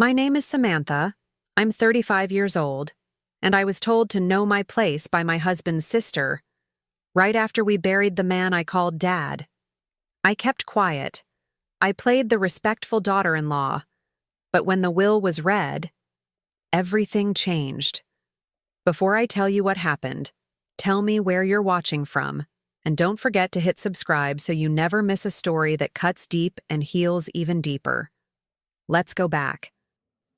My name is Samantha. I'm 35 years old, and I was told to know my place by my husband's sister, right after we buried the man I called Dad. I kept quiet. I played the respectful daughter-in-law, but when the will was read, everything changed. Before I tell you what happened, tell me where you're watching from, and don't forget to hit subscribe so you never miss a story that cuts deep and heals even deeper. Let's go back.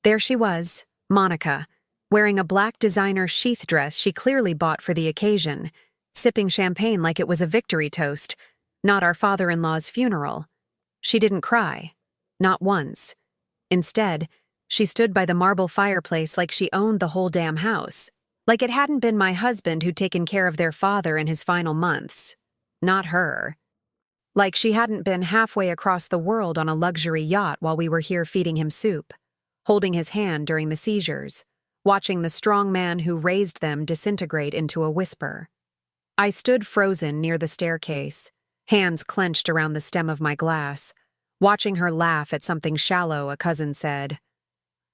There she was, Monica, wearing a black designer sheath dress she clearly bought for the occasion, sipping champagne like it was a victory toast, not our father-in-law's funeral. She didn't cry. Not once. Instead, she stood by the marble fireplace like she owned the whole damn house. Like it hadn't been my husband who'd taken care of their father in his final months. Not her. Like she hadn't been halfway across the world on a luxury yacht while we were here feeding him soup, holding his hand during the seizures, watching the strong man who raised them disintegrate into a whisper. I stood frozen near the staircase, hands clenched around the stem of my glass, watching her laugh at something shallow a cousin said.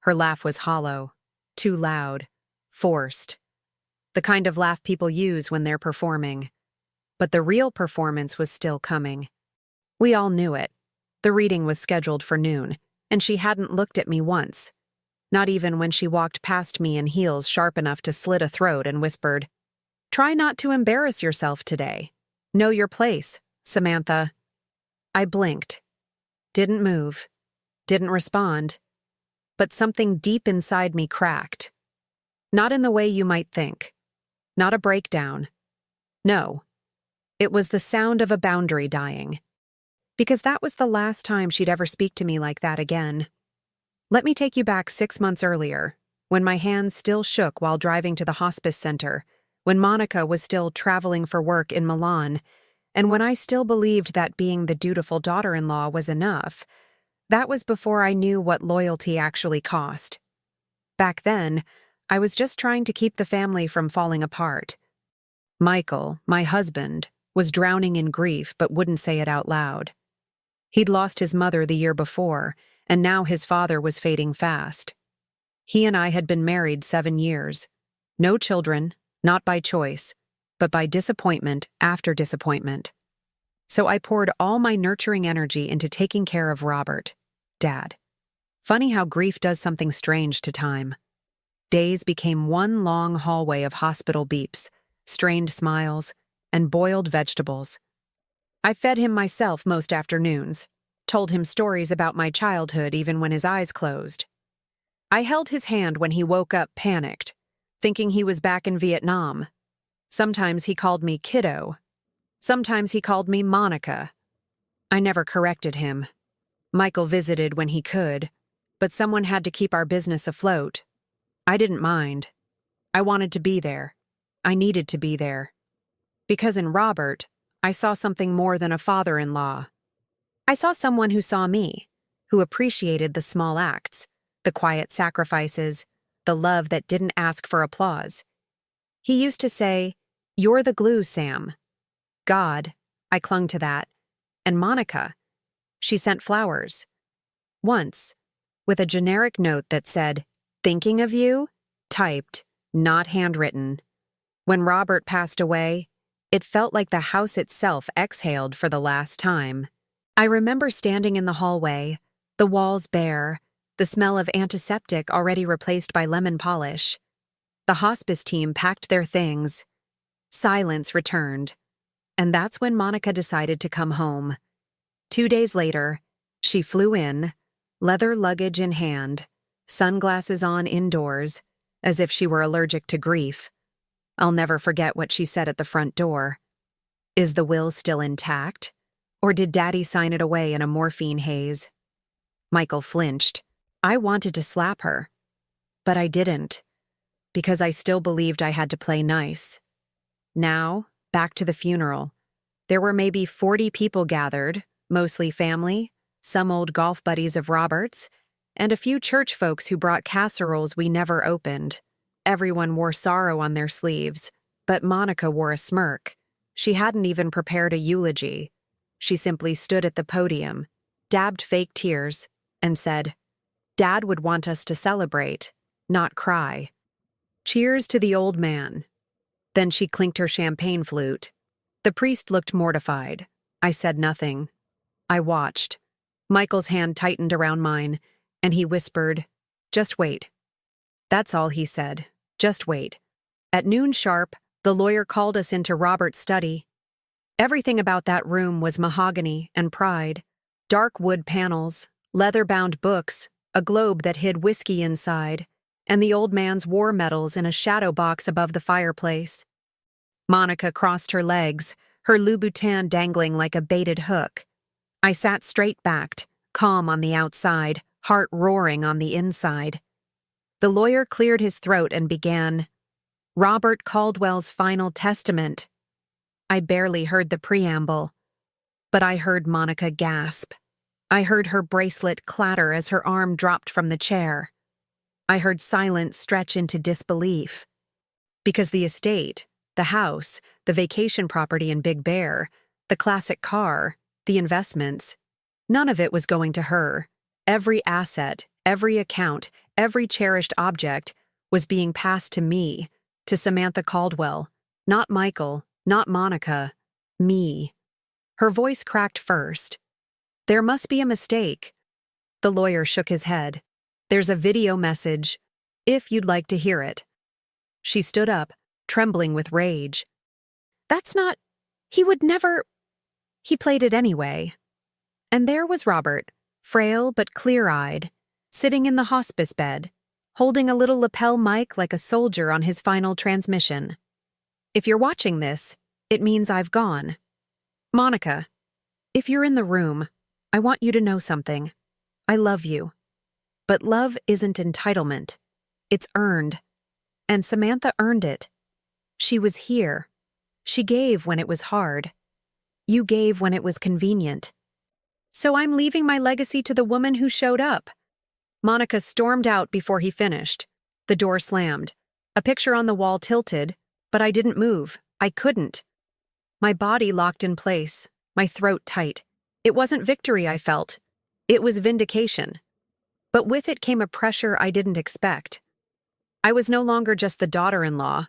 Her laugh was hollow, too loud, forced. The kind of laugh people use when they're performing. But the real performance was still coming. We all knew it. The reading was scheduled for noon, and she hadn't looked at me once. Not even when she walked past me in heels sharp enough to slit a throat and whispered, "Try not to embarrass yourself today. Know your place, Samantha." I blinked. Didn't move. Didn't respond. But something deep inside me cracked. Not in the way you might think. Not a breakdown. No. It was the sound of a boundary dying. Because that was the last time she'd ever speak to me like that again. Let me take you back 6 months earlier, when my hands still shook while driving to the hospice center, when Monica was still traveling for work in Milan, and when I still believed that being the dutiful daughter-in-law was enough. That was before I knew what loyalty actually cost. Back then, I was just trying to keep the family from falling apart. Michael, my husband, was drowning in grief but wouldn't say it out loud. He'd lost his mother the year before, and now his father was fading fast. He and I had been married 7 years. No children, not by choice, but by disappointment after disappointment. So I poured all my nurturing energy into taking care of Robert, Dad. Funny how grief does something strange to time. Days became one long hallway of hospital beeps, strained smiles, and boiled vegetables. I fed him myself most afternoons, told him stories about my childhood even when his eyes closed. I held his hand when he woke up panicked, thinking he was back in Vietnam. Sometimes he called me kiddo. Sometimes he called me Monica. I never corrected him. Michael visited when he could, but someone had to keep our business afloat. I didn't mind. I wanted to be there. I needed to be there. Because in Robert, I saw something more than a father-in-law. I saw someone who saw me, who appreciated the small acts, the quiet sacrifices, the love that didn't ask for applause. He used to say, "You're the glue, Sam." God, I clung to that. And Monica, she sent flowers. Once, with a generic note that said, "Thinking of you," typed, not handwritten. When Robert passed away, it felt like the house itself exhaled for the last time. I remember standing in the hallway, the walls bare, the smell of antiseptic already replaced by lemon polish. The hospice team packed their things. Silence returned. And that's when Monica decided to come home. 2 days later, she flew in, leather luggage in hand, sunglasses on indoors, as if she were allergic to grief. I'll never forget what she said at the front door. "Is the will still intact? Or did Daddy sign it away in a morphine haze?" Michael flinched. I wanted to slap her. But I didn't, because I still believed I had to play nice. Now, back to the funeral. There were maybe 40 people gathered, mostly family, some old golf buddies of Robert's, and a few church folks who brought casseroles we never opened. Everyone wore sorrow on their sleeves, but Monica wore a smirk. She hadn't even prepared a eulogy. She simply stood at the podium, dabbed fake tears, and said, Dad would want us to celebrate, not cry. Cheers to the old man. Then she clinked her champagne flute. The priest looked mortified. I said nothing. I watched. Michael's hand tightened around mine, and he whispered, "Just wait." That's all he said. Just wait. At noon sharp, the lawyer called us into Robert's study. Everything about that room was mahogany and pride. Dark wood panels, leather-bound books, a globe that hid whiskey inside, and the old man's war medals in a shadow box above the fireplace. Monica crossed her legs, her Louboutin dangling like a baited hook. I sat straight-backed, calm on the outside, heart roaring on the inside. The lawyer cleared his throat and began, "Robert Caldwell's final testament." I barely heard the preamble, but I heard Monica gasp. I heard her bracelet clatter as her arm dropped from the chair. I heard silence stretch into disbelief. Because the estate, the house, the vacation property in Big Bear, the classic car, the investments, none of it was going to her. Every asset, every account, every cherished object was being passed to me, to Samantha Caldwell, not Michael, not Monica, me. Her voice cracked first. "There must be a mistake." The lawyer shook his head. "There's a video message, if you'd like to hear it." She stood up, trembling with rage. "That's not... He would never..." He played it anyway. And there was Robert, frail but clear-eyed, sitting in the hospice bed, holding a little lapel mic like a soldier on his final transmission. If you're watching this, it means I've gone. Monica, if you're in the room, I want you to know something. I love you. But love isn't entitlement. It's earned. And Samantha earned it. She was here. She gave when it was hard. You gave when it was convenient. So I'm leaving my legacy to the woman who showed up." Monica stormed out before he finished. The door slammed. A picture on the wall tilted, but I didn't move. I couldn't. My body locked in place, my throat tight. It wasn't victory I felt. It was vindication. But with it came a pressure I didn't expect. I was no longer just the daughter-in-law.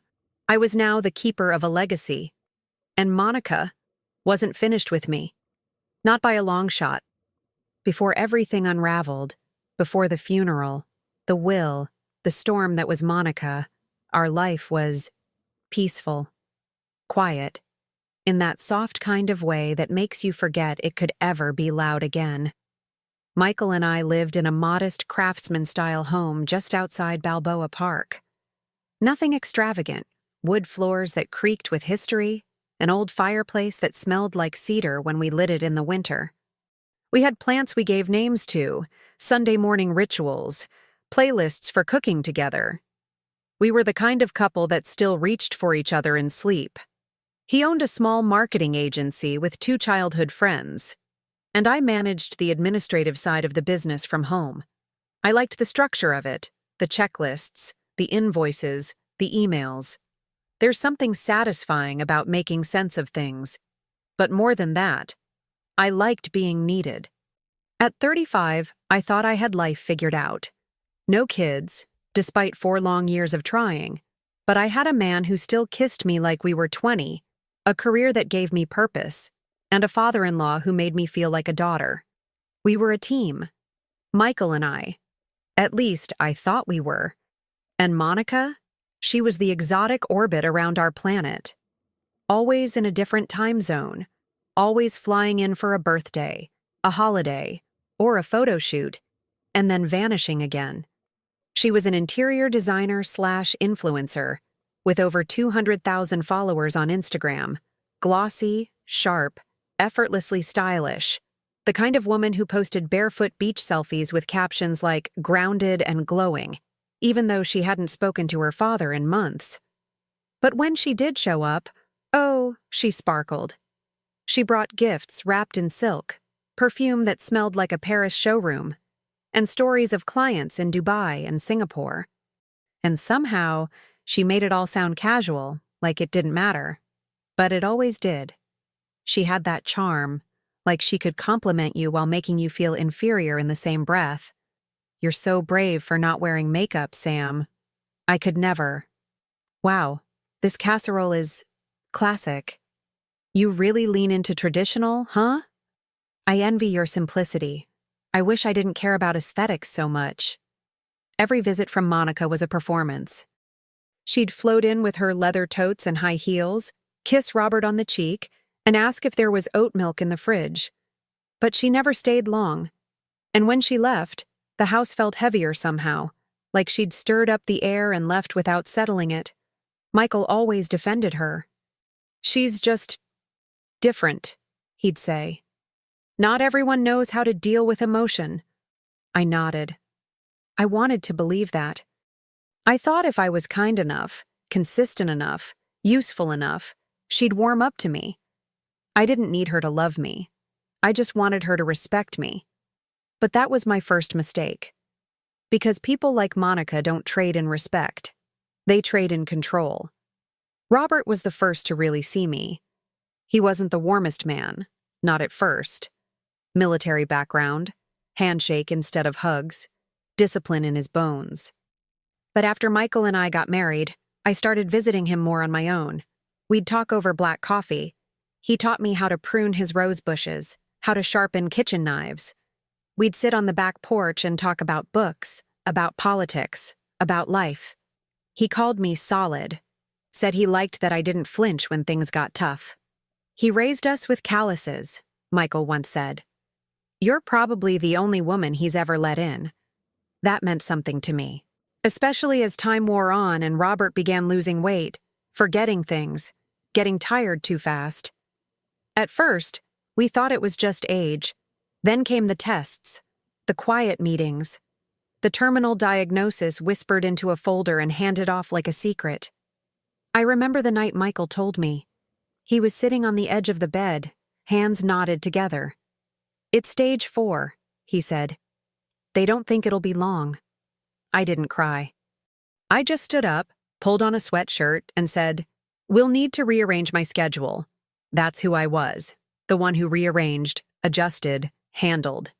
I was now the keeper of a legacy. And Monica wasn't finished with me. Not by a long shot. Before everything unraveled, before the funeral, the will, the storm that was Monica, our life was peaceful, quiet, in that soft kind of way that makes you forget it could ever be loud again. Michael and I lived in a modest craftsman-style home just outside Balboa Park. Nothing extravagant, wood floors that creaked with history, an old fireplace that smelled like cedar when we lit it in the winter. We had plants we gave names to, Sunday morning rituals, playlists for cooking together. We were the kind of couple that still reached for each other in sleep. He owned a small marketing agency with 2 childhood friends, and I managed the administrative side of the business from home. I liked the structure of it, the checklists, the invoices, the emails. There's something satisfying about making sense of things. But more than that, I liked being needed. At 35, I thought I had life figured out. No kids, despite 4 long years of trying, but I had a man who still kissed me like we were 20, a career that gave me purpose, and a father-in-law who made me feel like a daughter. We were a team. Michael and I. At least, I thought we were. And Monica? She was the exotic orbit around our planet. Always in a different time zone. Always flying in for a birthday, a holiday, or a photo shoot, and then vanishing again. She was an interior designer/influencer with over 200,000 followers on Instagram. Glossy, sharp, effortlessly stylish. The kind of woman who posted barefoot beach selfies with captions like grounded and glowing, even though she hadn't spoken to her father in months. But when she did show up, oh, she sparkled. She brought gifts wrapped in silk, perfume that smelled like a Paris showroom, and stories of clients in Dubai and Singapore. And somehow, she made it all sound casual, like it didn't matter. But it always did. She had that charm, like she could compliment you while making you feel inferior in the same breath. "You're so brave for not wearing makeup, Sam." I could never. Wow, this casserole is classic. You really lean into traditional, huh? I envy your simplicity. I wish I didn't care about aesthetics so much. Every visit from Monica was a performance. She'd float in with her leather totes and high heels, kiss Robert on the cheek, and ask if there was oat milk in the fridge. But she never stayed long. And when she left, the house felt heavier somehow, like she'd stirred up the air and left without settling it. Michael always defended her. "She's just different," he'd say. "Not everyone knows how to deal with emotion." I nodded. I wanted to believe that. I thought if I was kind enough, consistent enough, useful enough, she'd warm up to me. I didn't need her to love me. I just wanted her to respect me. But that was my first mistake. Because people like Monica don't trade in respect. They trade in control. Robert was the first to really see me. He wasn't the warmest man, not at first. Military background, handshake instead of hugs, discipline in his bones. But after Michael and I got married, I started visiting him more on my own. We'd talk over black coffee. He taught me how to prune his rose bushes, how to sharpen kitchen knives. We'd sit on the back porch and talk about books, about politics, about life. He called me solid, said he liked that I didn't flinch when things got tough. "He raised us with calluses," Michael once said. "You're probably the only woman he's ever let in." That meant something to me, especially as time wore on and Robert began losing weight, forgetting things, getting tired too fast. At first, we thought it was just age. Then came the tests, the quiet meetings, the terminal diagnosis whispered into a folder and handed off like a secret. I remember the night Michael told me. He was sitting on the edge of the bed, hands knotted together. "It's stage 4, he said. "They don't think it'll be long." I didn't cry. I just stood up, pulled on a sweatshirt, and said, "We'll need to rearrange my schedule." That's who I was, the one who rearranged, adjusted, handled.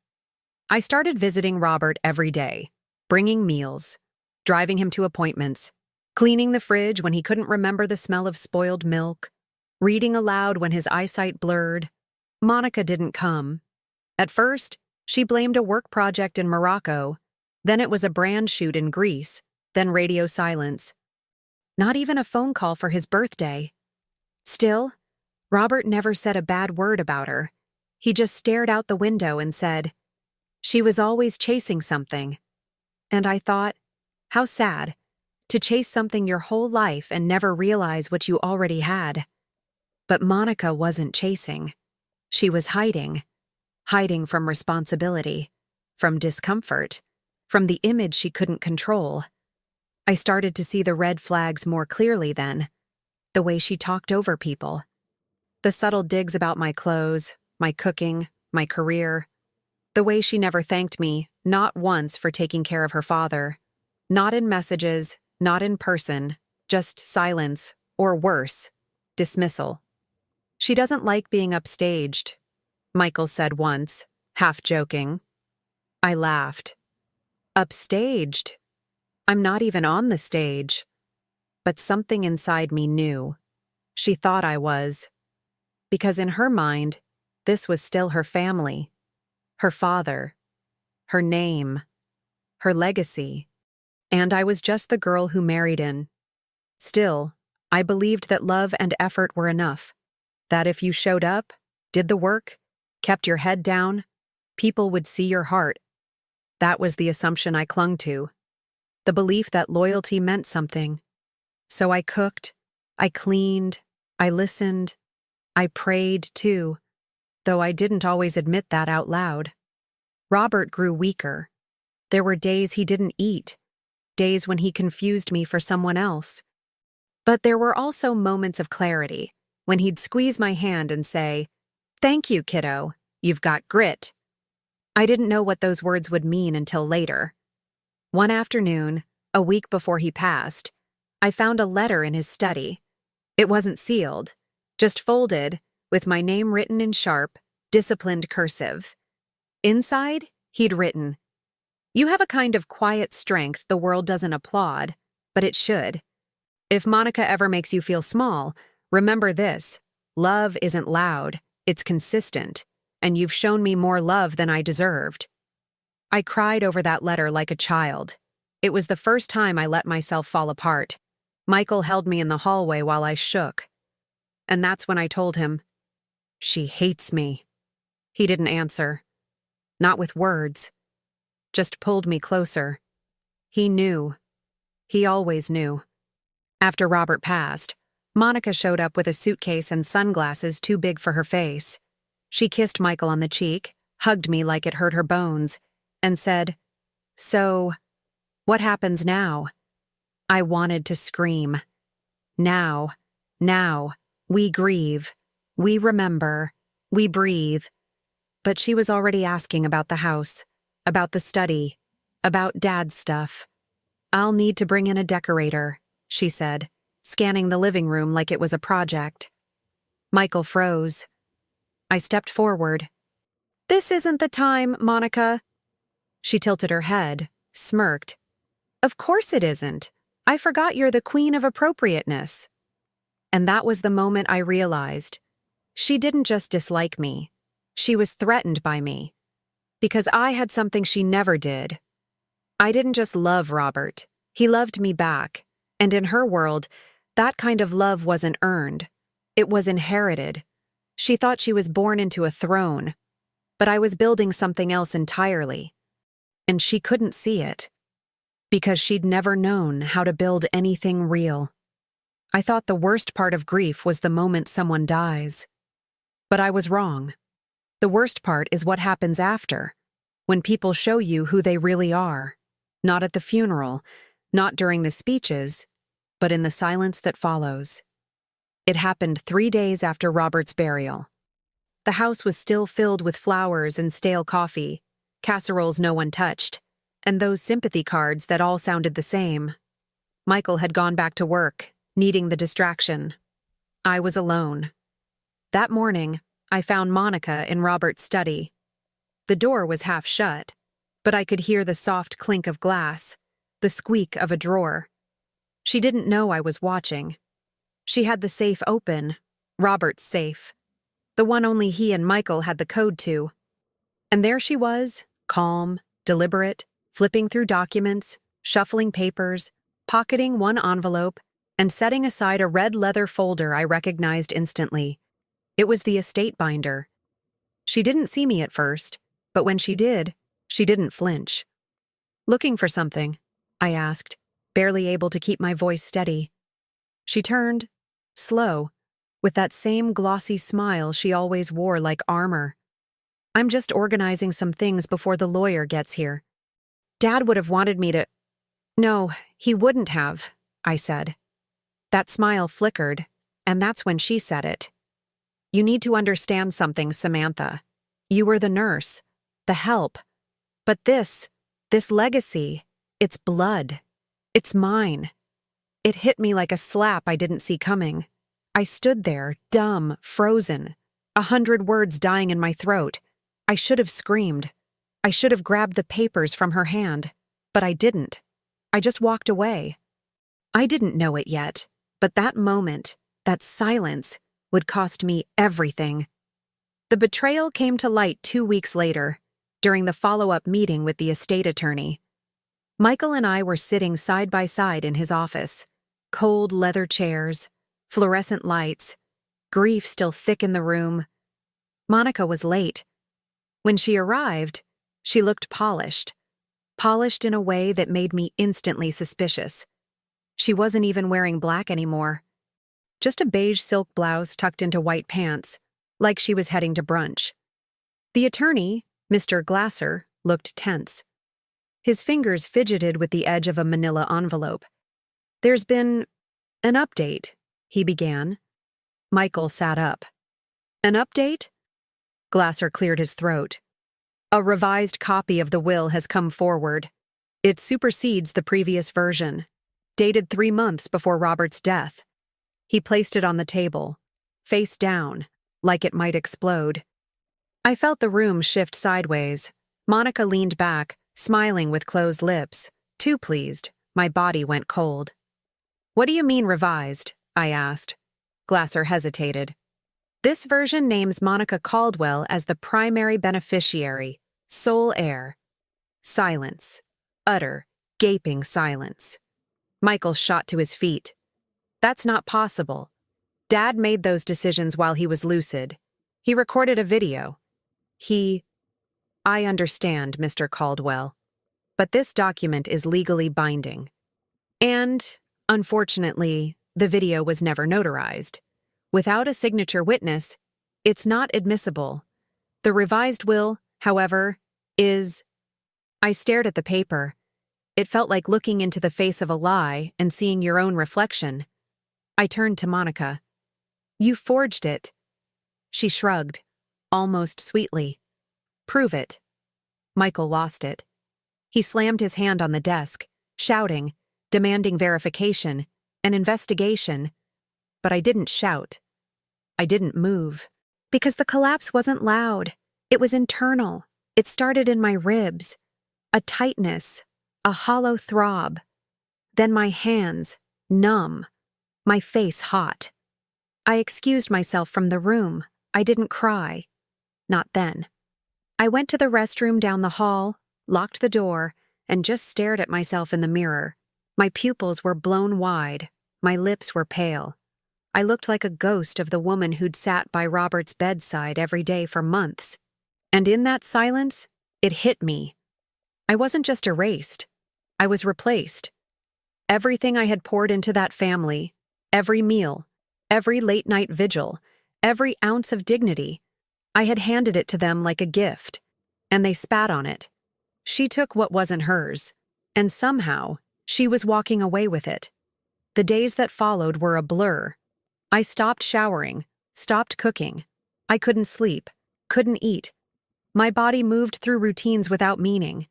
I started visiting Robert every day, bringing meals, driving him to appointments, cleaning the fridge when he couldn't remember the smell of spoiled milk, reading aloud when his eyesight blurred. Monica didn't come. At first, she blamed a work project in Morocco, then it was a brand shoot in Greece, then radio silence. Not even a phone call for his birthday. Still, Robert never said a bad word about her. He just stared out the window and said, "She was always chasing something." And I thought, how sad, to chase something your whole life and never realize what you already had. But Monica wasn't chasing. She was hiding from responsibility, from discomfort, from the image she couldn't control. I started to see the red flags more clearly then, the way she talked over people, the subtle digs about my clothes, my cooking, my career, the way she never thanked me, not once, for taking care of her father, not in messages, not in person, just silence, or worse, dismissal. "She doesn't like being upstaged," Michael said once, half joking. I laughed. Upstaged? I'm not even on the stage. But something inside me knew. She thought I was. Because in her mind, this was still her family, her father, her name, her legacy. And I was just the girl who married in. Still, I believed that love and effort were enough. That if you showed up, did the work, kept your head down, people would see your heart. That was the assumption I clung to. The belief that loyalty meant something. So I cooked, I cleaned, I listened, I prayed too, though I didn't always admit that out loud. Robert grew weaker. There were days he didn't eat, days when he confused me for someone else. But there were also moments of clarity, when he'd squeeze my hand and say, "Thank you, kiddo, you've got grit." I didn't know what those words would mean until later. One afternoon, a week before he passed, I found a letter in his study. It wasn't sealed, just folded, with my name written in sharp, disciplined cursive. Inside, he'd written, You have a kind of quiet strength the world doesn't applaud, but it should. If Monica ever makes you feel small, remember this: love isn't loud, it's consistent, and you've shown me more love than I deserved. I cried over that letter like a child. It was the first time I let myself fall apart. Michael held me in the hallway while I shook. And that's when I told him, "She hates me." He didn't answer. Not with words. Just pulled me closer. He knew. He always knew. After Robert passed, Monica showed up with a suitcase and sunglasses too big for her face. She kissed Michael on the cheek, hugged me like it hurt her bones, and said, "So, what happens now?" I wanted to scream. Now, we grieve, we remember, we breathe. But she was already asking about the house, about the study, about Dad's stuff. "I'll need to bring in a decorator," she said, scanning the living room like it was a project. Michael froze. I stepped forward. "This isn't the time, Monica." She tilted her head, smirked. "Of course it isn't. I forgot you're the queen of appropriateness." And that was the moment I realized. She didn't just dislike me. She was threatened by me. Because I had something she never did. I didn't just love Robert. He loved me back. And in her world, that kind of love wasn't earned. It was inherited. She thought she was born into a throne. But I was building something else entirely. And she couldn't see it. Because she'd never known how to build anything real. I thought the worst part of grief was the moment someone dies. But I was wrong. The worst part is what happens after, when people show you who they really are. Not at the funeral, not during the speeches, but in the silence that follows. It happened 3 days after Robert's burial. The house was still filled with flowers and stale coffee, casseroles no one touched, and those sympathy cards that all sounded the same. Michael had gone back to work, needing the distraction. I was alone. That morning, I found Monica in Robert's study. The door was half shut, but I could hear the soft clink of glass, the squeak of a drawer. She didn't know I was watching. She had the safe open, Robert's safe, the one only he and Michael had the code to. And there she was, calm, deliberate, flipping through documents, shuffling papers, pocketing one envelope, and setting aside a red leather folder I recognized instantly. It was the estate binder. She didn't see me at first, but when she did, she didn't flinch. "Looking for something?" I asked, barely able to keep my voice steady. She turned, slow, with that same glossy smile she always wore like armor. "I'm just organizing some things before the lawyer gets here. Dad would have wanted me to—" "No, he wouldn't have," I said. That smile flickered, and that's when she said it. "You need to understand something, Samantha. You were the nurse, the help. But this legacy, it's blood. It's mine." It hit me like a slap I didn't see coming. I stood there, dumb, frozen, 100 words dying in my throat. I should have screamed. I should have grabbed the papers from her hand. But I didn't. I just walked away. I didn't know it yet, but that moment, that silence, would cost me everything. The betrayal came to light 2 weeks later, during the follow-up meeting with the estate attorney. Michael and I were sitting side by side in his office. Cold leather chairs, fluorescent lights, grief still thick in the room. Monica was late. When she arrived, she looked polished in a way that made me instantly suspicious. She wasn't even wearing black anymore. Just a beige silk blouse tucked into white pants, like she was heading to brunch. The attorney, Mr. Glasser, looked tense. His fingers fidgeted with the edge of a manila envelope. "There's been an update," he began. Michael sat up. "An update?" Glasser cleared his throat. "A revised copy of the will has come forward. It supersedes the previous version, dated 3 months before Robert's death." He placed it on the table, face down, like it might explode. I felt the room shift sideways. Monica leaned back, Smiling with closed lips, too pleased, my body went cold. "What do you mean revised?" I asked. Glasser hesitated. "This version names Monica Caldwell as the primary beneficiary, sole heir." Silence. Utter, gaping silence. Michael shot to his feet. "That's not possible. Dad made those decisions while he was lucid. He recorded a video. I understand, Mr. Caldwell, but this document is legally binding. And, unfortunately, the video was never notarized. Without a signature witness, it's not admissible. The revised will, however, is—" I stared at the paper. It felt like looking into the face of a lie and seeing your own reflection. I turned to Monica. "You forged it." She shrugged, almost sweetly. "Prove it." Michael lost it. He slammed his hand on the desk, shouting, demanding verification, an investigation. But I didn't shout. I didn't move. Because the collapse wasn't loud. It was internal. It started in my ribs. A tightness, a hollow throb. Then my hands, numb. My face hot. I excused myself from the room. I didn't cry. Not then. I went to the restroom down the hall, locked the door, and just stared at myself in the mirror. My pupils were blown wide. My lips were pale. I looked like a ghost of the woman who'd sat by Robert's bedside every day for months. And in that silence, it hit me. I wasn't just erased. I was replaced. Everything I had poured into that family, every meal, every late-night vigil, every ounce of dignity, I had handed it to them like a gift, and they spat on it. She took what wasn't hers, and somehow, she was walking away with it. The days that followed were a blur. I stopped showering, stopped cooking. I couldn't sleep, couldn't eat. My body moved through routines without meaning.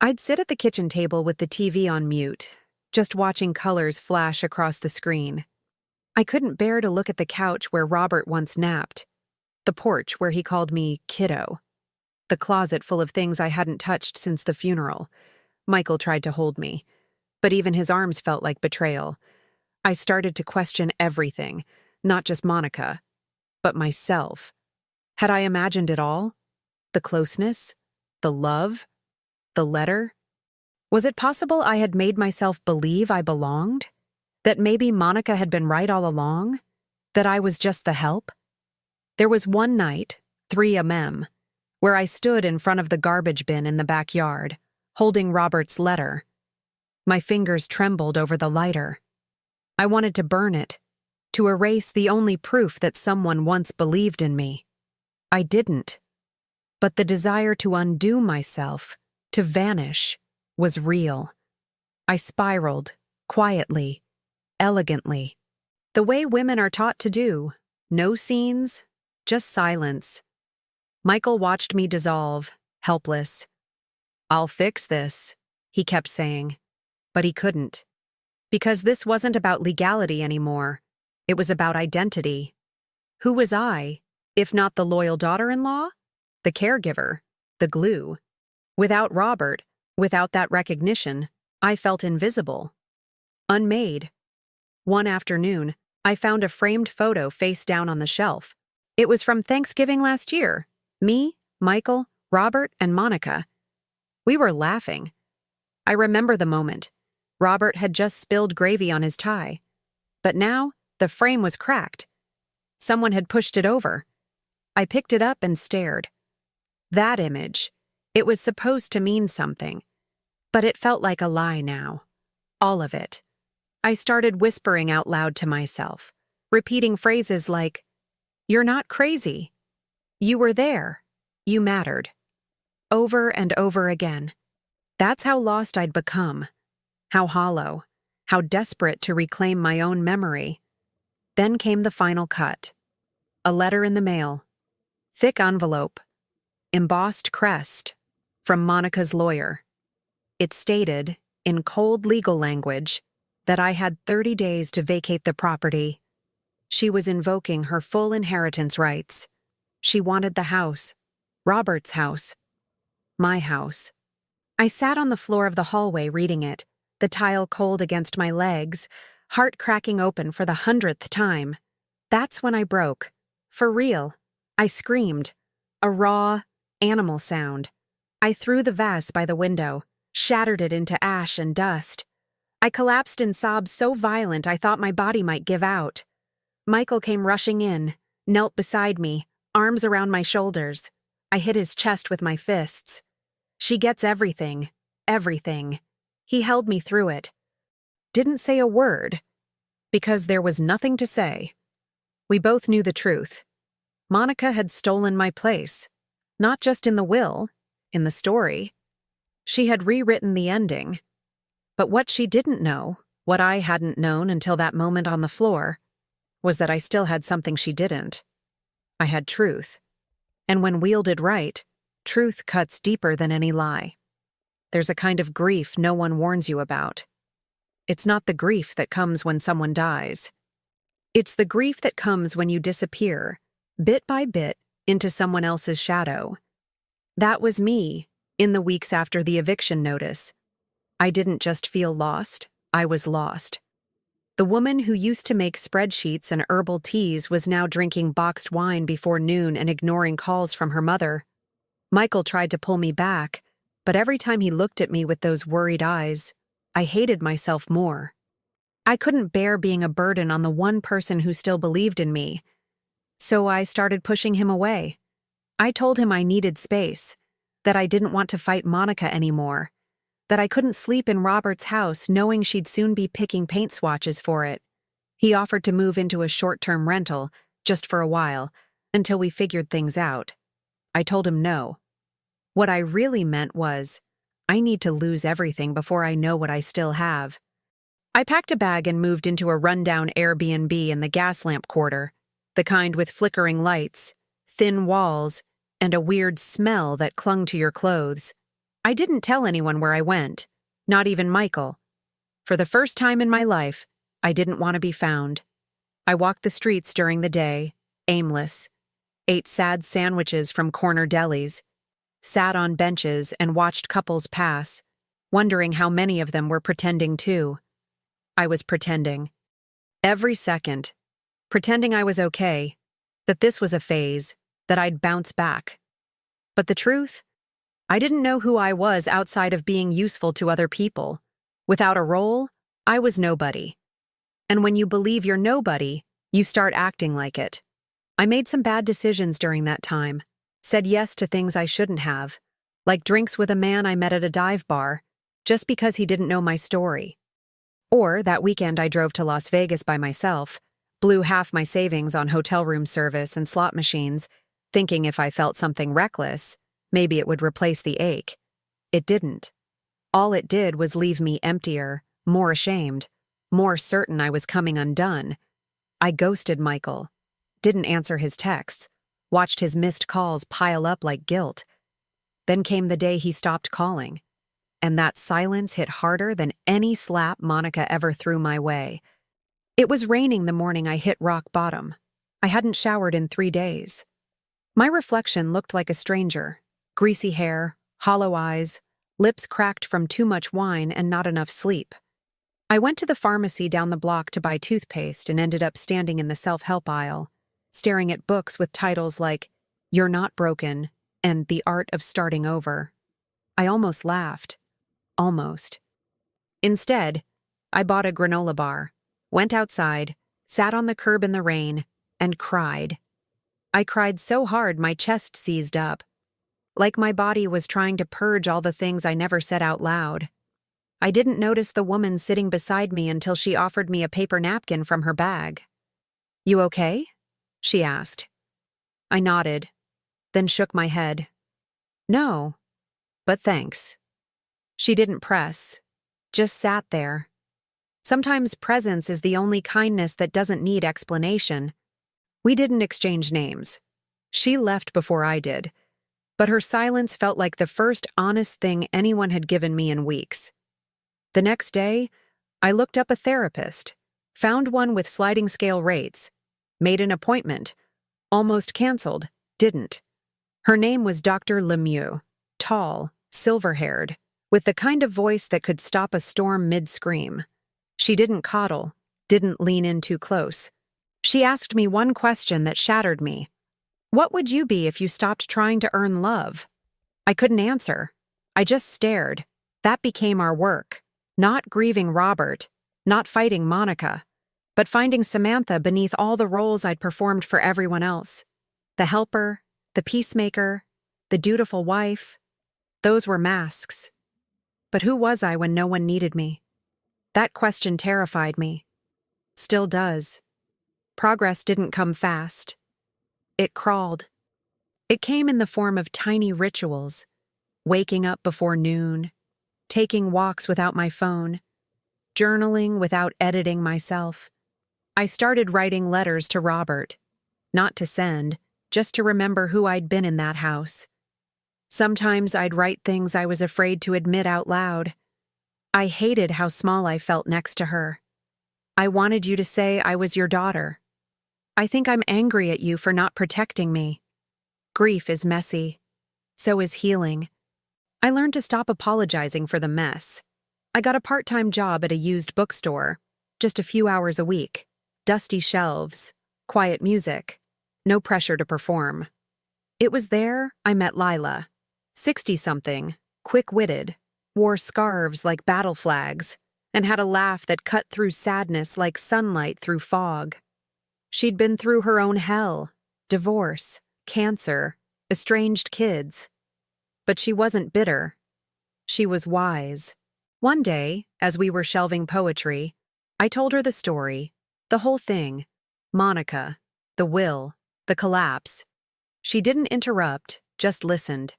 I'd sit at the kitchen table with the TV on mute, just watching colors flash across the screen. I couldn't bear to look at the couch where Robert once napped, the porch where he called me kiddo, the closet full of things I hadn't touched since the funeral. Michael tried to hold me, but even his arms felt like betrayal. I started to question everything, not just Monica, but myself. Had I imagined it all? The closeness? The love? The letter? Was it possible I had made myself believe I belonged? That maybe Monica had been right all along? That I was just the help? There was one night, 3 a.m., where I stood in front of the garbage bin in the backyard, holding Robert's letter. My fingers trembled over the lighter. I wanted to burn it, to erase the only proof that someone once believed in me. I didn't. But the desire to undo myself, to vanish, was real. I spiraled, quietly, elegantly, the way women are taught to do. No scenes, just silence. Michael watched me dissolve, helpless. "I'll fix this," he kept saying, but he couldn't. Because this wasn't about legality anymore. It was about identity. Who was I, if not the loyal daughter-in-law? The caregiver, the glue. Without Robert, without that recognition, I felt invisible. Unmade. One afternoon, I found a framed photo face down on the shelf. It was from Thanksgiving last year. Me, Michael, Robert, and Monica. We were laughing. I remember the moment. Robert had just spilled gravy on his tie. But now, the frame was cracked. Someone had pushed it over. I picked it up and stared. That image. It was supposed to mean something. But it felt like a lie now. All of it. I started whispering out loud to myself, repeating phrases like, "You're not crazy. You were there. You mattered." Over and over again. That's how lost I'd become. How hollow. How desperate to reclaim my own memory. Then came the final cut. A letter in the mail. Thick envelope. Embossed crest. From Monica's lawyer. It stated, in cold legal language, that I had 30 days to vacate the property. She was invoking her full inheritance rights. She wanted the house. Robert's house. My house. I sat on the floor of the hallway reading it, the tile cold against my legs, heart cracking open for the 100th time. That's when I broke. For real. I screamed. A raw, animal sound. I threw the vase by the window, shattered it into ash and dust. I collapsed in sobs so violent I thought my body might give out. Michael came rushing in, knelt beside me, arms around my shoulders. I hit his chest with my fists. She gets everything. Everything. He held me through it. Didn't say a word, because there was nothing to say. We both knew the truth. Monica had stolen my place. Not just in the will, in the story. She had rewritten the ending. But what she didn't know, what I hadn't known until that moment on the floor, was that I still had something she didn't. I had truth. And when wielded right, truth cuts deeper than any lie. There's a kind of grief no one warns you about. It's not the grief that comes when someone dies. It's the grief that comes when you disappear, bit by bit, into someone else's shadow. That was me, in the weeks after the eviction notice. I didn't just feel lost, I was lost. The woman who used to make spreadsheets and herbal teas was now drinking boxed wine before noon and ignoring calls from her mother. Michael tried to pull me back, but every time he looked at me with those worried eyes, I hated myself more. I couldn't bear being a burden on the one person who still believed in me, so I started pushing him away. I told him I needed space, that I didn't want to fight Monica anymore, that I couldn't sleep in Robert's house knowing she'd soon be picking paint swatches for it. He offered to move into a short-term rental, just for a while, until we figured things out. I told him no. What I really meant was, I need to lose everything before I know what I still have. I packed a bag and moved into a rundown Airbnb in the gas lamp quarter, the kind with flickering lights, thin walls, and a weird smell that clung to your clothes. I didn't tell anyone where I went, not even Michael. For the first time in my life, I didn't want to be found. I walked the streets during the day, aimless, ate sad sandwiches from corner delis, sat on benches and watched couples pass, wondering how many of them were pretending too. I was pretending. Every second. Pretending I was okay, that this was a phase, that I'd bounce back. But the truth? I didn't know who I was outside of being useful to other people. Without a role, I was nobody. And when you believe you're nobody, you start acting like it. I made some bad decisions during that time, said yes to things I shouldn't have, like drinks with a man I met at a dive bar, just because he didn't know my story. Or that weekend I drove to Las Vegas by myself, blew half my savings on hotel room service and slot machines, thinking if I felt something reckless, maybe it would replace the ache. It didn't. All it did was leave me emptier, more ashamed, more certain I was coming undone. I ghosted Michael, didn't answer his texts, watched his missed calls pile up like guilt. Then came the day he stopped calling, and that silence hit harder than any slap Monica ever threw my way. It was raining the morning I hit rock bottom. I hadn't showered in 3 days. My reflection looked like a stranger. Greasy hair, hollow eyes, lips cracked from too much wine and not enough sleep. I went to the pharmacy down the block to buy toothpaste and ended up standing in the self-help aisle, staring at books with titles like You're Not Broken and The Art of Starting Over. I almost laughed. Almost. Instead, I bought a granola bar, went outside, sat on the curb in the rain, and cried. I cried so hard my chest seized up, like my body was trying to purge all the things I never said out loud. I didn't notice the woman sitting beside me until she offered me a paper napkin from her bag. "You okay?" she asked. I nodded, then shook my head. "No, but thanks." She didn't press, just sat there. Sometimes presence is the only kindness that doesn't need explanation. We didn't exchange names. She left before I did, but her silence felt like the first honest thing anyone had given me in weeks. The next day, I looked up a therapist, found one with sliding scale rates, made an appointment, almost canceled, didn't. Her name was Dr. Lemieux, tall, silver-haired, with the kind of voice that could stop a storm mid-scream. She didn't coddle, didn't lean in too close. She asked me one question that shattered me. What would you be if you stopped trying to earn love? I couldn't answer. I just stared. That became our work. Not grieving Robert, not fighting Monica, but finding Samantha beneath all the roles I'd performed for everyone else. The helper, the peacemaker, the dutiful wife. Those were masks. But who was I when no one needed me? That question terrified me. Still does. Progress didn't come fast. It crawled. It came in the form of tiny rituals, waking up before noon, taking walks without my phone, journaling without editing myself. I started writing letters to Robert, not to send, just to remember who I'd been in that house. Sometimes I'd write things I was afraid to admit out loud. I hated how small I felt next to her. I wanted you to say I was your daughter. I think I'm angry at you for not protecting me. Grief is messy. So is healing. I learned to stop apologizing for the mess. I got a part-time job at a used bookstore, just a few hours a week. Dusty shelves, quiet music, no pressure to perform. It was there I met Lila, 60-something, quick-witted, wore scarves like battle flags, and had a laugh that cut through sadness like sunlight through fog. She'd been through her own hell, divorce, cancer, estranged kids. But she wasn't bitter. She was wise. One day, as we were shelving poetry, I told her the story, the whole thing, Monica, the will, the collapse. She didn't interrupt, just listened.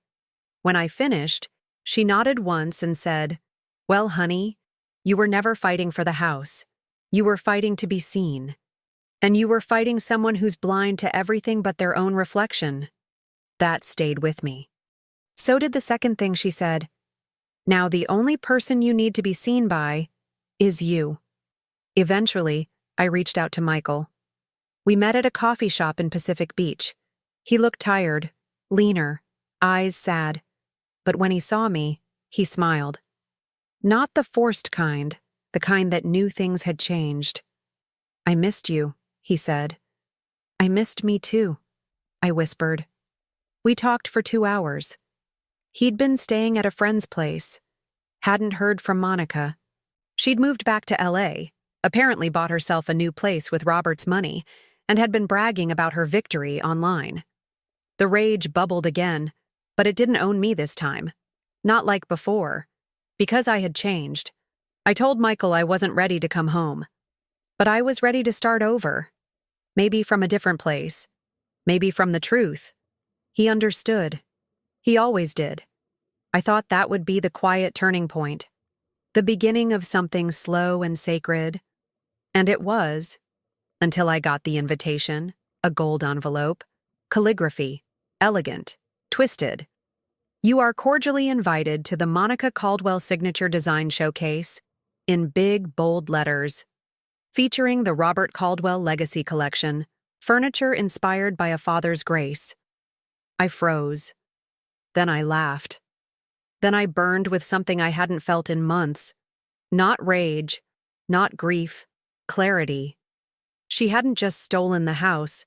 When I finished, she nodded once and said, "Well, honey, you were never fighting for the house. You were fighting to be seen. And you were fighting someone who's blind to everything but their own reflection." That stayed with me. So did the second thing she said. Now the only person you need to be seen by is you. Eventually, I reached out to Michael. We met at a coffee shop in Pacific Beach. He looked tired, leaner, eyes sad. But when he saw me, he smiled. Not the forced kind, the kind that knew things had changed. "I missed you," he said. "I missed me too," I whispered. We talked for 2 hours. He'd been staying at a friend's place. Hadn't heard from Monica. She'd moved back to LA, apparently bought herself a new place with Robert's money, and had been bragging about her victory online. The rage bubbled again, but it didn't own me this time. Not like before. Because I had changed. I told Michael I wasn't ready to come home. But I was ready to start over. Maybe from a different place. Maybe from the truth. He understood. He always did. I thought that would be the quiet turning point. The beginning of something slow and sacred. And it was. Until I got the invitation, a gold envelope, calligraphy, elegant, twisted. "You are cordially invited to the Monica Caldwell Signature Design Showcase," in big, bold letters, featuring the Robert Caldwell Legacy Collection, furniture inspired by a father's grace. I froze. Then I laughed. Then I burned with something I hadn't felt in months. Not rage, not grief, clarity. She hadn't just stolen the house.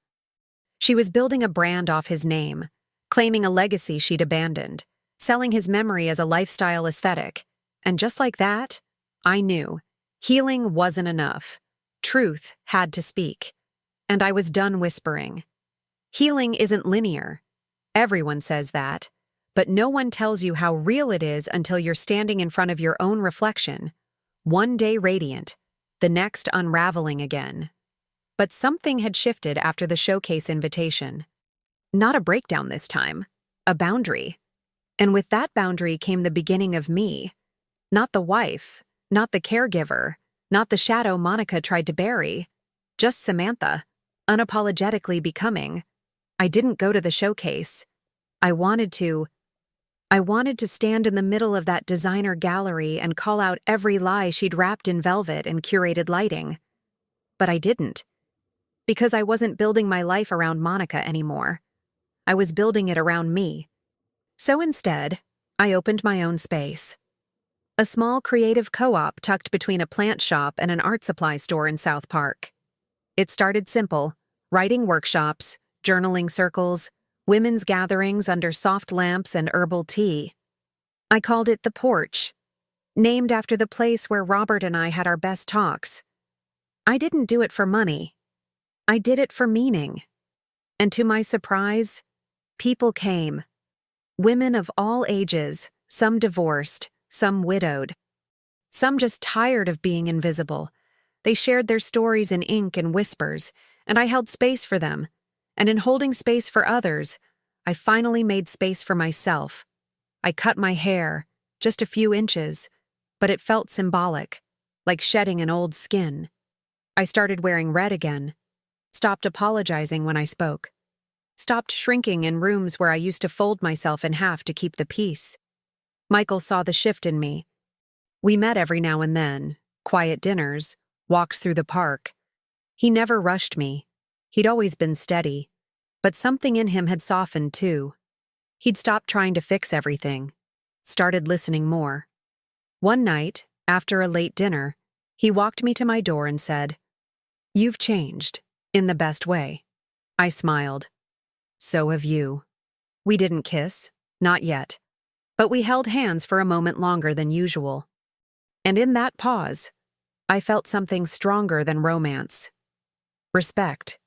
She was building a brand off his name, claiming a legacy she'd abandoned, selling his memory as a lifestyle aesthetic. And just like that, I knew. Healing wasn't enough. Truth had to speak. And I was done whispering. Healing isn't linear. Everyone says that. But no one tells you how real it is until you're standing in front of your own reflection. One day radiant, the next unraveling again. But something had shifted after the showcase invitation. Not a breakdown this time, a boundary. And with that boundary came the beginning of me. Not the wife, not the caregiver, not the shadow Monica tried to bury. Just Samantha, unapologetically becoming. I didn't go to the showcase. I wanted to stand in the middle of that designer gallery and call out every lie she'd wrapped in velvet and curated lighting. But I didn't. Because I wasn't building my life around Monica anymore. I was building it around me. So instead, I opened my own space. a small creative co-op tucked between a plant shop and an art supply store in South Park. It started simple: writing workshops, journaling circles, women's gatherings under soft lamps and herbal tea. I called it The Porch, named after the place where Robert and I had our best talks. I didn't do it for money. I did it for meaning. And to my surprise, people came. Women of all ages, some divorced, some widowed, some just tired of being invisible. They shared their stories in ink and whispers, and I held space for them. And in holding space for others, I finally made space for myself. I cut my hair, just a few inches, but it felt symbolic, like shedding an old skin. I started wearing red again, stopped apologizing when I spoke, stopped shrinking in rooms where I used to fold myself in half to keep the peace. Michael saw the shift in me. We met every now and then, quiet dinners, walks through the park. He never rushed me. He'd always been steady, but something in him had softened too. He'd stopped trying to fix everything, started listening more. One night, after a late dinner, he walked me to my door and said, "You've changed, in the best way." I smiled. "So have you." We didn't kiss, not yet, but we held hands for a moment longer than usual. And in that pause, I felt something stronger than romance. Respect.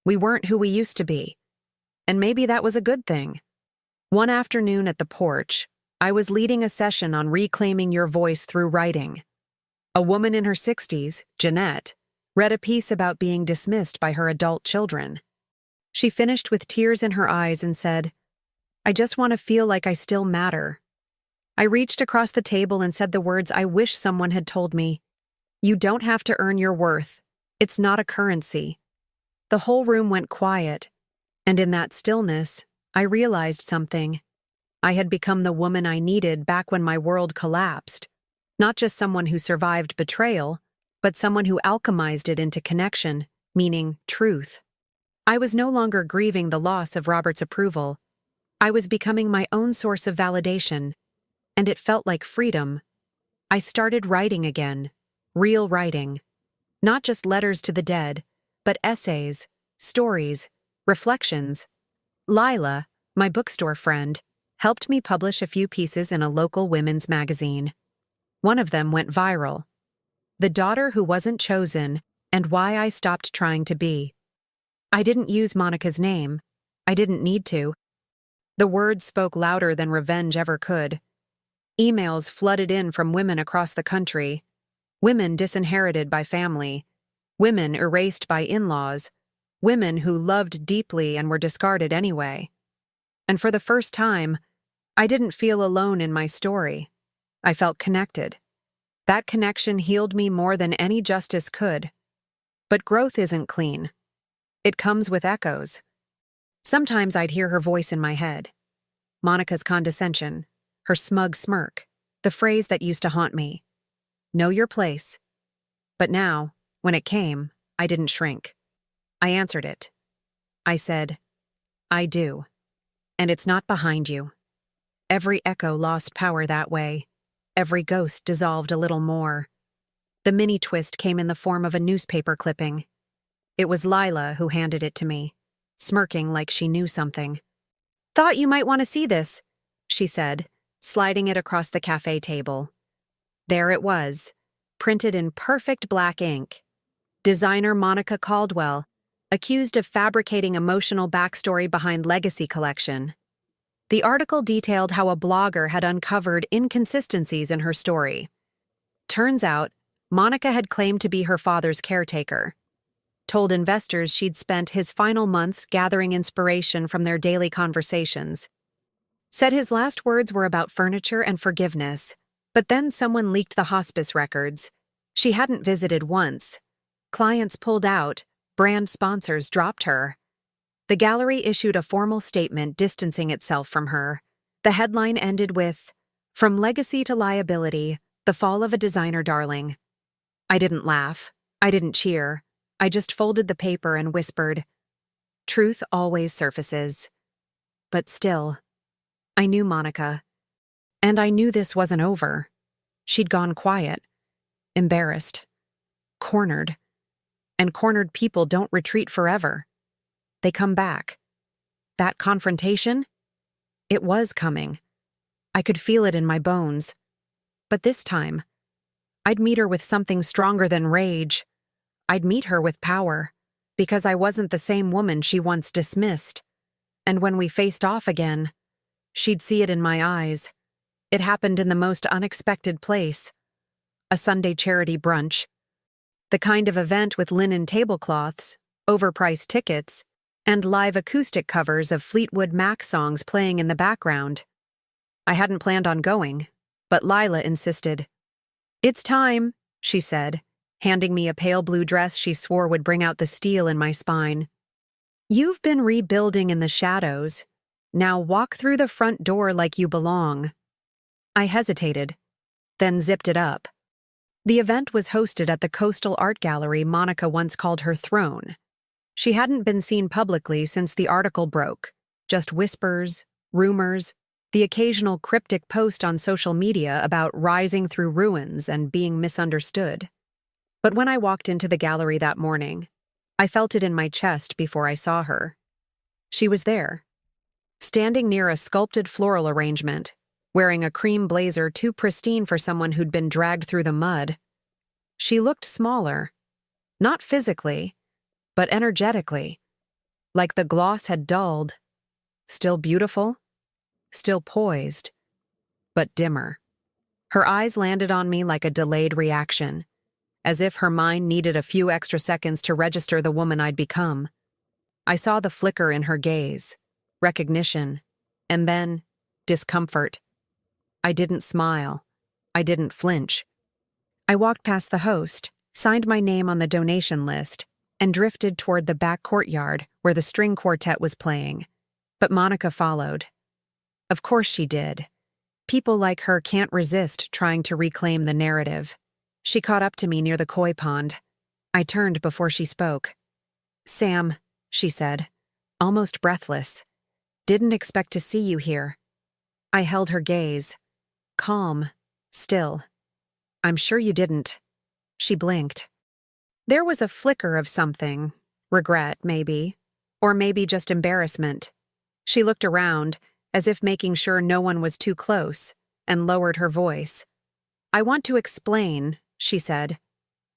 We weren't who we used to be, and maybe that was a good thing. One afternoon at the porch, I was leading a session on reclaiming your voice through writing. A woman in her 60s, Jeanette, read a piece about being dismissed by her adult children. She finished with tears in her eyes and said, "I just want to feel like I still matter." I reached across the table and said the words I wish someone had told me. "You don't have to earn your worth. It's not a currency." The whole room went quiet, and in that stillness, I realized something. I had become the woman I needed back when my world collapsed. Not just someone who survived betrayal, but someone who alchemized it into connection, meaning truth. I was no longer grieving the loss of Robert's approval. I was becoming my own source of validation, and it felt like freedom. I started writing again, real writing. Not just letters to the dead, but essays, stories, reflections. Lila, my bookstore friend, helped me publish a few pieces in a local women's magazine. One of them went viral. "The Daughter Who Wasn't Chosen and Why I Stopped Trying to Be." I didn't use Monica's name. I didn't need to. The words spoke louder than revenge ever could. Emails flooded in from women across the country. Women disinherited by family. Women erased by in-laws. Women who loved deeply and were discarded anyway. And for the first time, I didn't feel alone in my story. I felt connected. That connection healed me more than any justice could. But growth isn't clean. It comes with echoes. Sometimes I'd hear her voice in my head. Monica's condescension, her smug smirk, the phrase that used to haunt me. "Know your place." But now, when it came, I didn't shrink. I answered it. I said, "I do. And it's not behind you." Every echo lost power that way. Every ghost dissolved a little more. The mini twist came in the form of a newspaper clipping. It was Lila who handed it to me, smirking like she knew something. "Thought you might want to see this," she said, sliding it across the cafe table. There it was, printed in perfect black ink. Designer Monica Caldwell, accused of fabricating emotional backstory behind Legacy Collection. The article detailed how a blogger had uncovered inconsistencies in her story. Turns out, Monica had claimed to be her father's caretaker. Told investors she'd spent his final months gathering inspiration from their daily conversations. Said his last words were about furniture and forgiveness, but then someone leaked the hospice records. She hadn't visited once. Clients pulled out, brand sponsors dropped her. The gallery issued a formal statement distancing itself from her. The headline ended with, "From Legacy to Liability, the Fall of a Designer Darling." I didn't laugh. I didn't cheer. I just folded the paper and whispered, "Truth always surfaces." But still, I knew Monica. And I knew this wasn't over. She'd gone quiet, embarrassed, cornered. And cornered people don't retreat forever. They come back. That confrontation? It was coming. I could feel it in my bones. But this time, I'd meet her with something stronger than rage. I'd meet her with power, because I wasn't the same woman she once dismissed. And when we faced off again, she'd see it in my eyes. It happened in the most unexpected place. A Sunday charity brunch. The kind of event with linen tablecloths, overpriced tickets, and live acoustic covers of Fleetwood Mac songs playing in the background. I hadn't planned on going, but Lila insisted. "It's time," she said, handing me a pale blue dress she swore would bring out the steel in my spine. "You've been rebuilding in the shadows. Now walk through the front door like you belong." I hesitated, then zipped it up. The event was hosted at the coastal art gallery Monica once called her throne. She hadn't been seen publicly since the article broke, just whispers, rumors, the occasional cryptic post on social media about rising through ruins and being misunderstood. But when I walked into the gallery that morning, I felt it in my chest before I saw her. She was there, standing near a sculpted floral arrangement, wearing a cream blazer too pristine for someone who'd been dragged through the mud. She looked smaller, not physically, but energetically, like the gloss had dulled. Still beautiful, still poised, but dimmer. Her eyes landed on me like a delayed reaction, as if her mind needed a few extra seconds to register the woman I'd become. I saw the flicker in her gaze, recognition, and then discomfort. I didn't smile. I didn't flinch. I walked past the host, signed my name on the donation list, and drifted toward the back courtyard where the string quartet was playing. But Monica followed. Of course she did. People like her can't resist trying to reclaim the narrative. She caught up to me near the koi pond. I turned before she spoke. "Sam," she said, almost breathless. "Didn't expect to see you here." I held her gaze. Calm, still. "I'm sure you didn't." She blinked. There was a flicker of something, regret maybe, or maybe just embarrassment. She looked around, as if making sure no one was too close, and lowered her voice. "I want to explain," she said,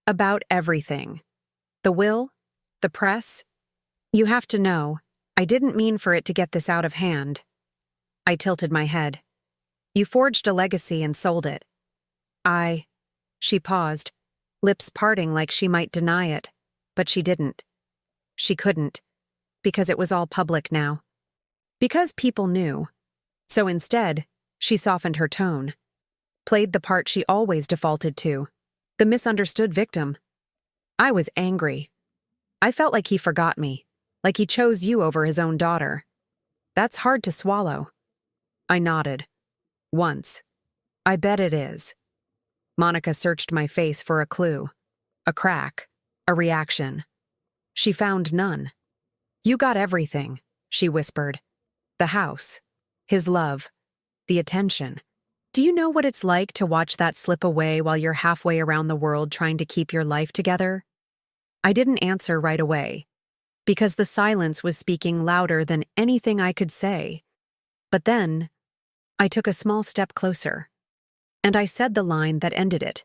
"about everything. The will, the press. You have to know, I didn't mean for it to get this out of hand." I tilted my head. "You forged a legacy and sold it." She paused, lips parting like she might deny it, but she didn't. She couldn't, because it was all public now. Because people knew. So instead, she softened her tone. Played the part she always defaulted to, the misunderstood victim. I was angry. I felt like he forgot me, like he chose you over his own daughter. That's hard to swallow. I nodded. Once. I bet it is. Monica searched my face for a clue, a crack, a reaction. She found none. "You got everything," she whispered. "The house, his love, the attention. Do you know what it's like to watch that slip away while you're halfway around the world trying to keep your life together?" I didn't answer right away, because the silence was speaking louder than anything I could say. But then, I took a small step closer, and I said the line that ended it,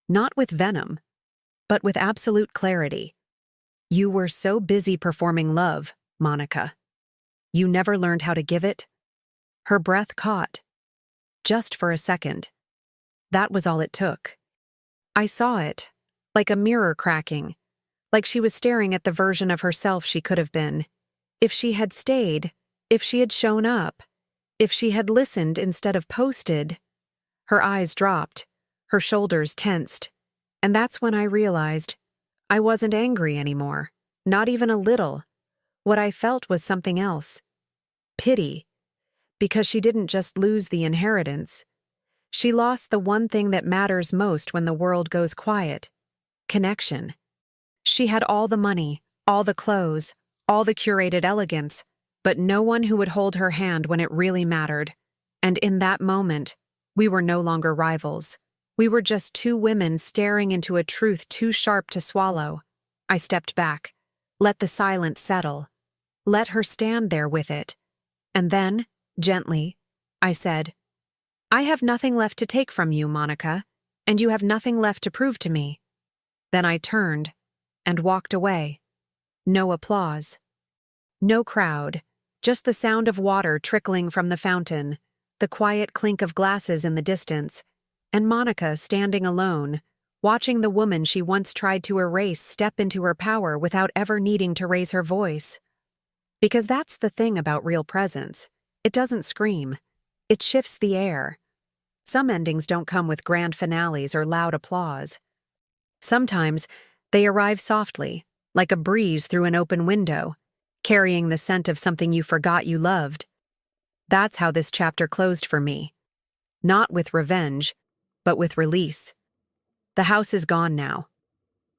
not with venom, but with absolute clarity. "You were so busy performing love, Monica. You never learned how to give it." Her breath caught. Just for a second. That was all it took. I saw it, like a mirror cracking, like she was staring at the version of herself she could have been. If she had stayed, if she had shown up, if she had listened instead of posted. Her eyes dropped, her shoulders tensed, and that's when I realized I wasn't angry anymore, not even a little. What I felt was something else. Pity. Because she didn't just lose the inheritance. She lost the one thing that matters most when the world goes quiet. Connection. She had all the money, all the clothes, all the curated elegance, but no one who would hold her hand when it really mattered. And in that moment, we were no longer rivals. We were just two women staring into a truth too sharp to swallow. I stepped back, let the silence settle, let her stand there with it. And then, gently, I said, "I have nothing left to take from you, Monica, and you have nothing left to prove to me." Then I turned and walked away. No applause. No crowd, just the sound of water trickling from the fountain, the quiet clink of glasses in the distance, and Monica standing alone, watching the woman she once tried to erase step into her power without ever needing to raise her voice. Because that's the thing about real presence. It doesn't scream. It shifts the air. Some endings don't come with grand finales or loud applause. Sometimes they arrive softly, like a breeze through an open window, carrying the scent of something you forgot you loved. That's how this chapter closed for me. Not with revenge, but with release. The house is gone now.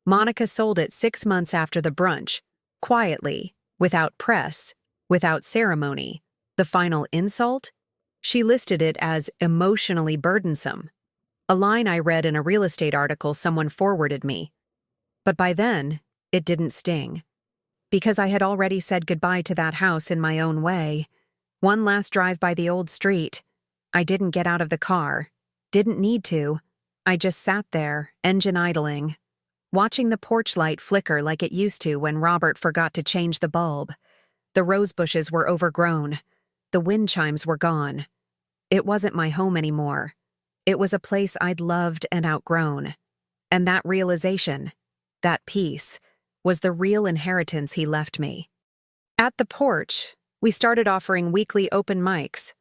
Monica sold it 6 months after the brunch, quietly, without press, without ceremony. The final insult? She listed it as emotionally burdensome, a line I read in a real estate article someone forwarded me. But by then, it didn't sting. Because I had already said goodbye to that house in my own way. One last drive by the old street. I didn't get out of the car. Didn't need to. I just sat there, engine idling, watching the porch light flicker like it used to when Robert forgot to change the bulb. The rose bushes were overgrown. The wind chimes were gone. It wasn't my home anymore. It was a place I'd loved and outgrown. And that realization, that peace, was the real inheritance he left me. At the porch, we started offering weekly open mics.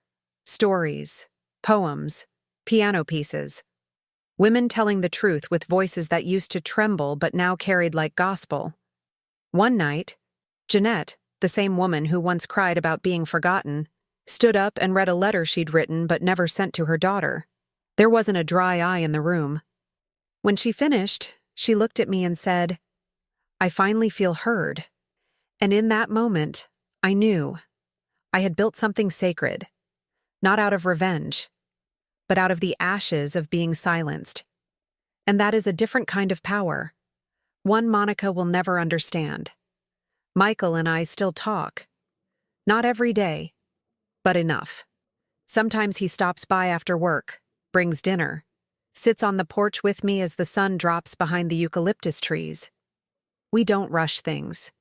Stories, poems, piano pieces. Women telling the truth with voices that used to tremble but now carried like gospel. One night, Jeanette, the same woman who once cried about being forgotten, stood up and read a letter she'd written but never sent to her daughter. There wasn't a dry eye in the room. When she finished, she looked at me and said, "I finally feel heard." And in that moment, I knew I had built something sacred, not out of revenge, but out of the ashes of being silenced. And that is a different kind of power, one Monica will never understand. Michael and I still talk. Not every day, but enough. Sometimes he stops by after work, brings dinner, sits on the porch with me as the sun drops behind the eucalyptus trees. We don't rush things.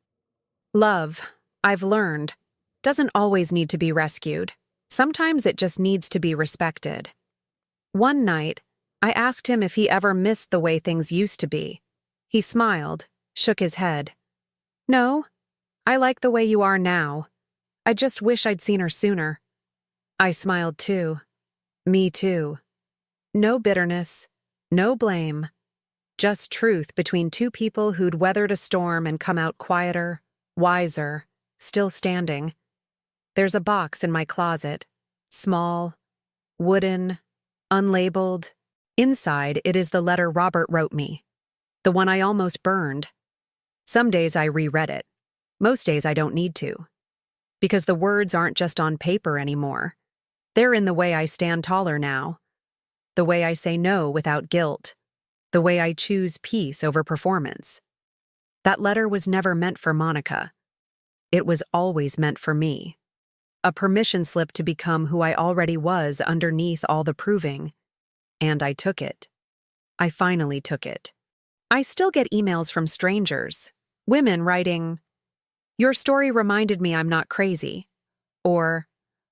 Love, I've learned, doesn't always need to be rescued. Sometimes it just needs to be respected. One night, I asked him if he ever missed the way things used to be. He smiled, shook his head. "No, I like the way you are now. I just wish I'd seen her sooner." I smiled too. Me too. No bitterness, no blame. Just truth between two people who'd weathered a storm and come out quieter, wiser, still standing. There's a box in my closet. Small, wooden, unlabeled. Inside, it is the letter Robert wrote me. The one I almost burned. Some days I reread it. Most days I don't need to. Because the words aren't just on paper anymore. They're in the way I stand taller now. The way I say no without guilt. The way I choose peace over performance. That letter was never meant for Monica. It was always meant for me. A permission slip to become who I already was underneath all the proving. And I took it. I finally took it. I still get emails from strangers, women writing, "Your story reminded me I'm not crazy," or,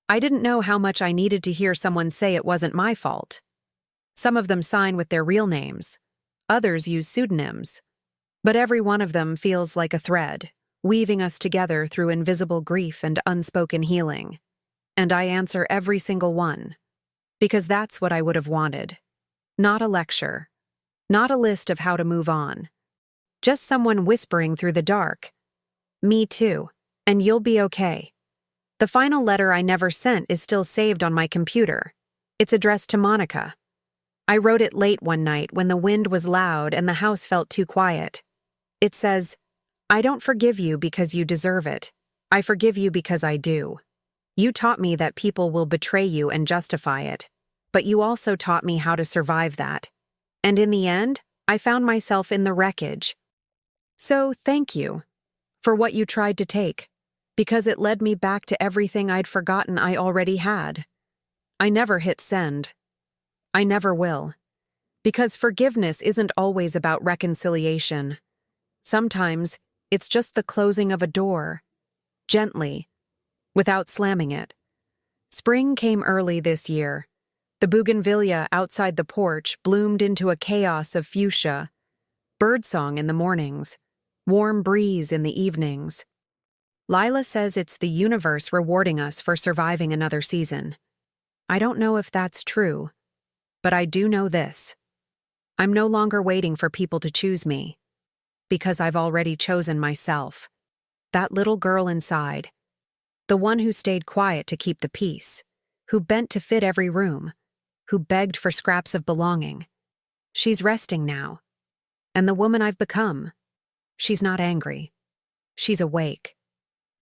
"I didn't know how much I needed to hear someone say it wasn't my fault." Some of them sign with their real names. Others use pseudonyms. But every one of them feels like a thread, weaving us together through invisible grief and unspoken healing. And I answer every single one. Because that's what I would have wanted. Not a lecture. Not a list of how to move on. Just someone whispering through the dark. "Me too, and you'll be okay." The final letter I never sent is still saved on my computer. It's addressed to Monica. I wrote it late one night when the wind was loud and the house felt too quiet. It says, "I don't forgive you because you deserve it. I forgive you because I do. You taught me that people will betray you and justify it, but you also taught me how to survive that. And in the end, I found myself in the wreckage. So thank you for what you tried to take, because it led me back to everything I'd forgotten I already had. I never hit send. I never will. Because forgiveness isn't always about reconciliation. Sometimes it's just the closing of a door, gently, without slamming it. Spring came early this year. The bougainvillea outside the porch bloomed into a chaos of fuchsia, birdsong in the mornings, warm breeze in the evenings. Lila says it's the universe rewarding us for surviving another season. I don't know if that's true, but I do know this. I'm no longer waiting for people to choose me, because I've already chosen myself. That little girl inside, the one who stayed quiet to keep the peace, who bent to fit every room, who begged for scraps of belonging. She's resting now. And the woman I've become, she's not angry. She's awake.